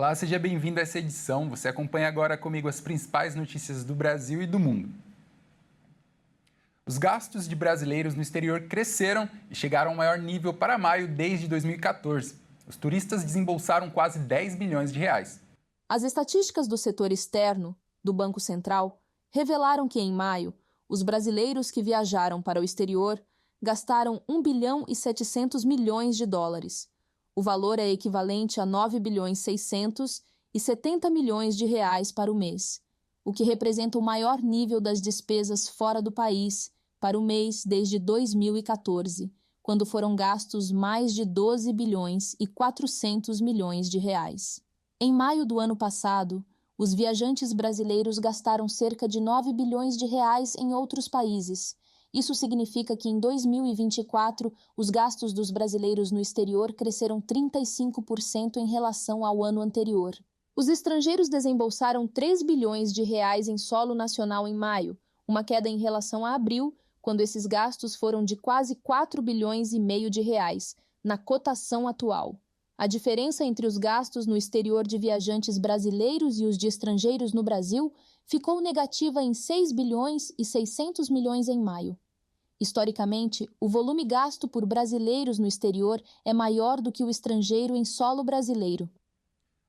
Olá, seja bem-vindo a essa edição. Você acompanha agora comigo as principais notícias do Brasil e do mundo. Os gastos de brasileiros no exterior cresceram e chegaram ao maior nível para maio desde 2014. Os turistas desembolsaram quase 10 bilhões de reais. As estatísticas do setor externo, do Banco Central, revelaram que, em maio, os brasileiros que viajaram para o exterior gastaram 1 bilhão e 700 milhões de dólares. O valor é equivalente a 9 bilhões 670 milhões de reais para o mês, o que representa o maior nível das despesas fora do país para o mês desde 2014, quando foram gastos mais de 12 bilhões e 400 milhões de reais. Em maio do ano passado, os viajantes brasileiros gastaram cerca de 9 bilhões de reais em outros países. Isso significa que em 2024, os gastos dos brasileiros no exterior cresceram 35% em relação ao ano anterior. Os estrangeiros desembolsaram 3 bilhões de reais em solo nacional em maio, uma queda em relação a abril, quando esses gastos foram de quase 4 bilhões e meio de reais, na cotação atual. A diferença entre os gastos no exterior de viajantes brasileiros e os de estrangeiros no Brasil ficou negativa em 6 bilhões e 600 milhões em maio. Historicamente, o volume gasto por brasileiros no exterior é maior do que o estrangeiro em solo brasileiro.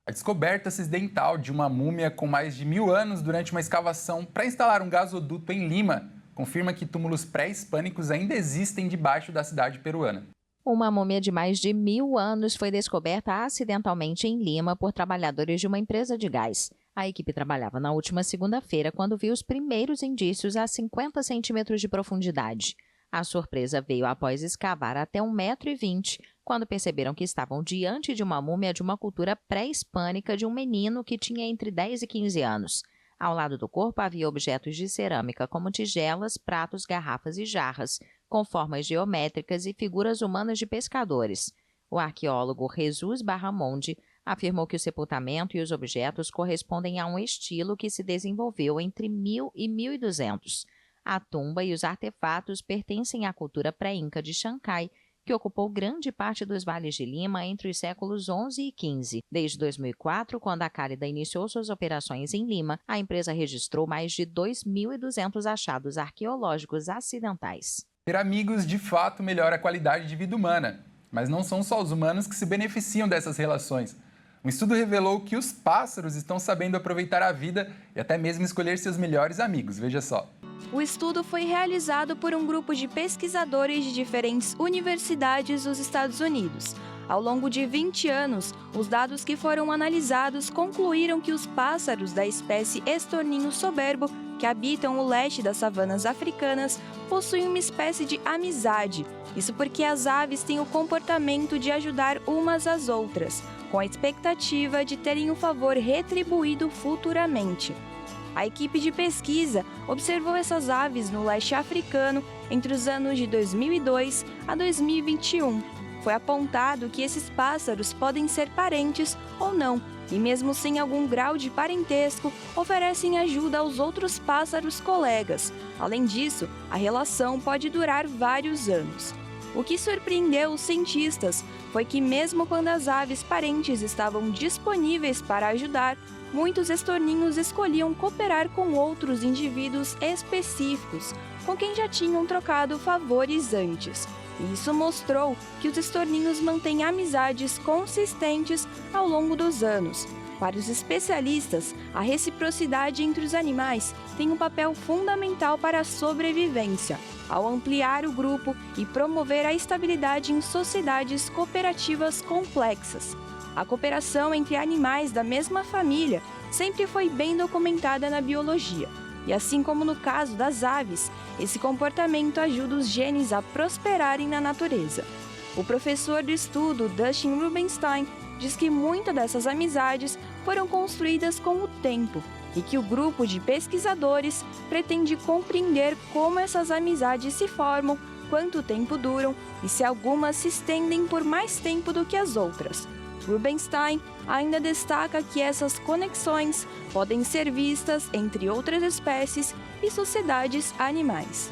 A descoberta acidental de uma múmia com mais de 1000 anos durante uma escavação para instalar um gasoduto em Lima confirma que túmulos pré-hispânicos ainda existem debaixo da cidade peruana. Uma múmia de mais de 1000 anos foi descoberta acidentalmente em Lima por trabalhadores de uma empresa de gás. A equipe trabalhava na última segunda-feira quando viu os primeiros indícios a 50 centímetros de profundidade. A surpresa veio após escavar até 1,20 m, quando perceberam que estavam diante de uma múmia de uma cultura pré-hispânica de um menino que tinha entre 10 e 15 anos. Ao lado do corpo havia objetos de cerâmica como tigelas, pratos, garrafas e jarras, com formas geométricas e figuras humanas de pescadores. O arqueólogo Jesus Barramonde afirmou que o sepultamento e os objetos correspondem a um estilo que se desenvolveu entre 1000 e 1200. A tumba e os artefatos pertencem à cultura pré-inca de Chancai, que ocupou grande parte dos vales de Lima entre os séculos XI e XV. Desde 2004, quando a Cálida iniciou suas operações em Lima, a empresa registrou mais de 2.200 achados arqueológicos acidentais. Ter amigos, de fato, melhora a qualidade de vida humana. Mas não são só os humanos que se beneficiam dessas relações. Um estudo revelou que os pássaros estão sabendo aproveitar a vida e até mesmo escolher seus melhores amigos. Veja só. O estudo foi realizado por um grupo de pesquisadores de diferentes universidades dos Estados Unidos. Ao longo de 20 anos, os dados que foram analisados concluíram que os pássaros da espécie estorninho soberbo, que habitam o leste das savanas africanas, possuem uma espécie de amizade. Isso porque as aves têm o comportamento de ajudar umas às outras, com a expectativa de terem o favor retribuído futuramente. A equipe de pesquisa observou essas aves no leste africano entre os anos de 2002 a 2021. Foi apontado que esses pássaros podem ser parentes ou não, e mesmo sem algum grau de parentesco, oferecem ajuda aos outros pássaros colegas. Além disso, a relação pode durar vários anos. O que surpreendeu os cientistas foi que mesmo quando as aves parentes estavam disponíveis para ajudar, muitos estorninhos escolhiam cooperar com outros indivíduos específicos, com quem já tinham trocado favores antes. E isso mostrou que os estorninhos mantêm amizades consistentes ao longo dos anos. Para os especialistas, a reciprocidade entre os animais tem um papel fundamental para a sobrevivência, ao ampliar o grupo e promover a estabilidade em sociedades cooperativas complexas. A cooperação entre animais da mesma família sempre foi bem documentada na biologia. E assim como no caso das aves, esse comportamento ajuda os genes a prosperarem na natureza. O professor do estudo, Dustin Rubenstein, diz que muitas dessas amizades foram construídas com o tempo e que o grupo de pesquisadores pretende compreender como essas amizades se formam, quanto tempo duram e se algumas se estendem por mais tempo do que as outras. Rubenstein ainda destaca que essas conexões podem ser vistas entre outras espécies e sociedades animais.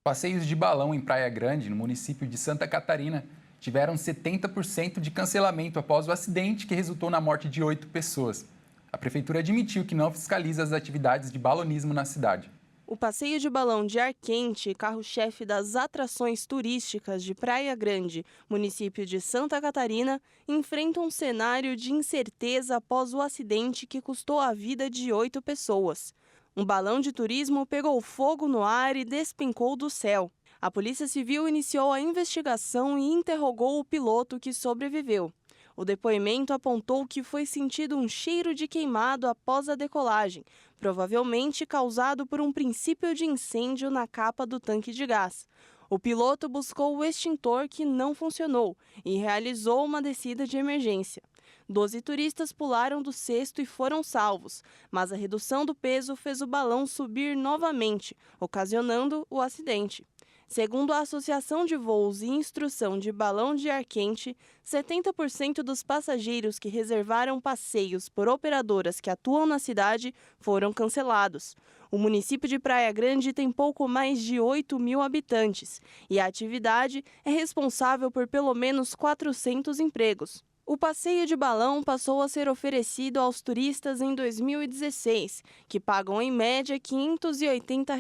Passeios de balão em Praia Grande, no município de Santa Catarina, tiveram 70% de cancelamento após o acidente que resultou na morte de 8 pessoas. A prefeitura admitiu que não fiscaliza as atividades de balonismo na cidade. O passeio de balão de ar quente, carro-chefe das atrações turísticas de Praia Grande, município de Santa Catarina, enfrenta um cenário de incerteza após o acidente que custou a vida de 8 pessoas. Um balão de turismo pegou fogo no ar e despencou do céu. A Polícia Civil iniciou a investigação e interrogou o piloto que sobreviveu. O depoimento apontou que foi sentido um cheiro de queimado após a decolagem, provavelmente causado por um princípio de incêndio na capa do tanque de gás. O piloto buscou o extintor que não funcionou e realizou uma descida de emergência. 12 turistas pularam do cesto e foram salvos, mas a redução do peso fez o balão subir novamente, ocasionando o acidente. Segundo a Associação de Voos e Instrução de Balão de Ar Quente, 70% dos passageiros que reservaram passeios por operadoras que atuam na cidade foram cancelados. O município de Praia Grande tem pouco mais de 8 mil habitantes e a atividade é responsável por pelo menos 400 empregos. O passeio de balão passou a ser oferecido aos turistas em 2016, que pagam em média R$ 580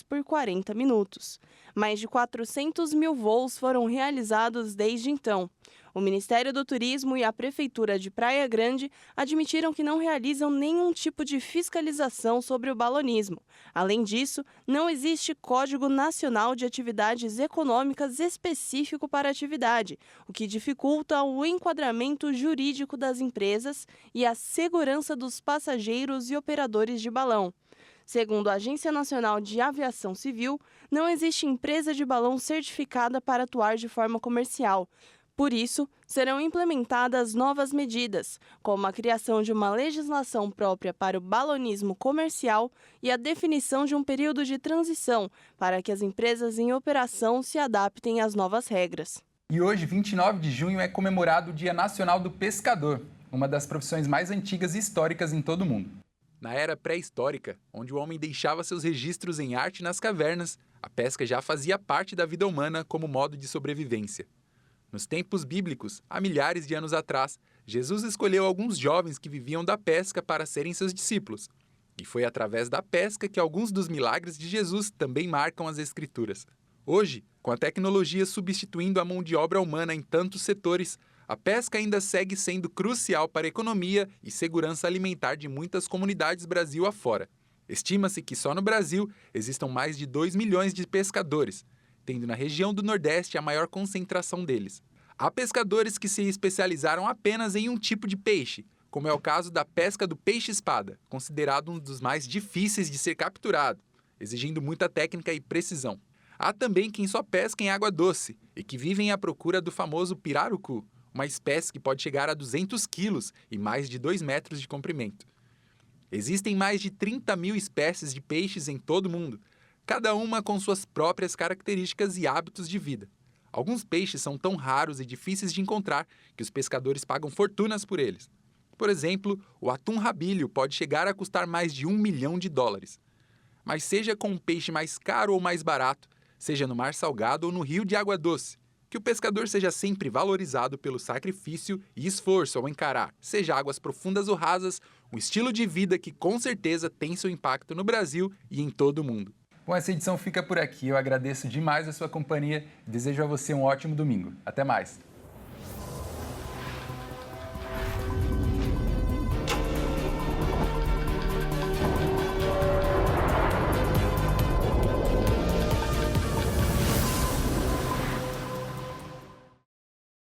por 40 minutos. Mais de 400 mil voos foram realizados desde então. O Ministério do Turismo e a Prefeitura de Praia Grande admitiram que não realizam nenhum tipo de fiscalização sobre o balonismo. Além disso, não existe Código Nacional de Atividades Econômicas específico para a atividade, o que dificulta o enquadramento jurídico das empresas e a segurança dos passageiros e operadores de balão. Segundo a Agência Nacional de Aviação Civil, não existe empresa de balão certificada para atuar de forma comercial. Por isso, serão implementadas novas medidas, como a criação de uma legislação própria para o balonismo comercial e a definição de um período de transição para que as empresas em operação se adaptem às novas regras. E hoje, 29 de junho, é comemorado o Dia Nacional do Pescador, uma das profissões mais antigas e históricas em todo o mundo. Na era pré-histórica, onde o homem deixava seus registros em arte nas cavernas, a pesca já fazia parte da vida humana como modo de sobrevivência. Nos tempos bíblicos, há milhares de anos atrás, Jesus escolheu alguns jovens que viviam da pesca para serem seus discípulos. E foi através da pesca que alguns dos milagres de Jesus também marcam as Escrituras. Hoje, com a tecnologia substituindo a mão de obra humana em tantos setores, a pesca ainda segue sendo crucial para a economia e segurança alimentar de muitas comunidades Brasil afora. Estima-se que só no Brasil existam mais de 2 milhões de pescadores, tendo na região do Nordeste a maior concentração deles. Há pescadores que se especializaram apenas em um tipo de peixe, como é o caso da pesca do peixe-espada, considerado um dos mais difíceis de ser capturado, exigindo muita técnica e precisão. Há também quem só pesca em água doce e que vivem à procura do famoso pirarucu, uma espécie que pode chegar a 200 quilos e mais de 2 metros de comprimento. Existem mais de 30 mil espécies de peixes em todo o mundo, cada uma com suas próprias características e hábitos de vida. Alguns peixes são tão raros e difíceis de encontrar que os pescadores pagam fortunas por eles. Por exemplo, o atum rabilho pode chegar a custar mais de $1 milhão. Mas seja com um peixe mais caro ou mais barato, seja no mar salgado ou no rio de água doce, que o pescador seja sempre valorizado pelo sacrifício e esforço ao encarar, seja águas profundas ou rasas, um estilo de vida que com certeza tem seu impacto no Brasil e em todo o mundo. Bom, essa edição fica por aqui. Eu agradeço demais a sua companhia e desejo a você um ótimo domingo. Até mais!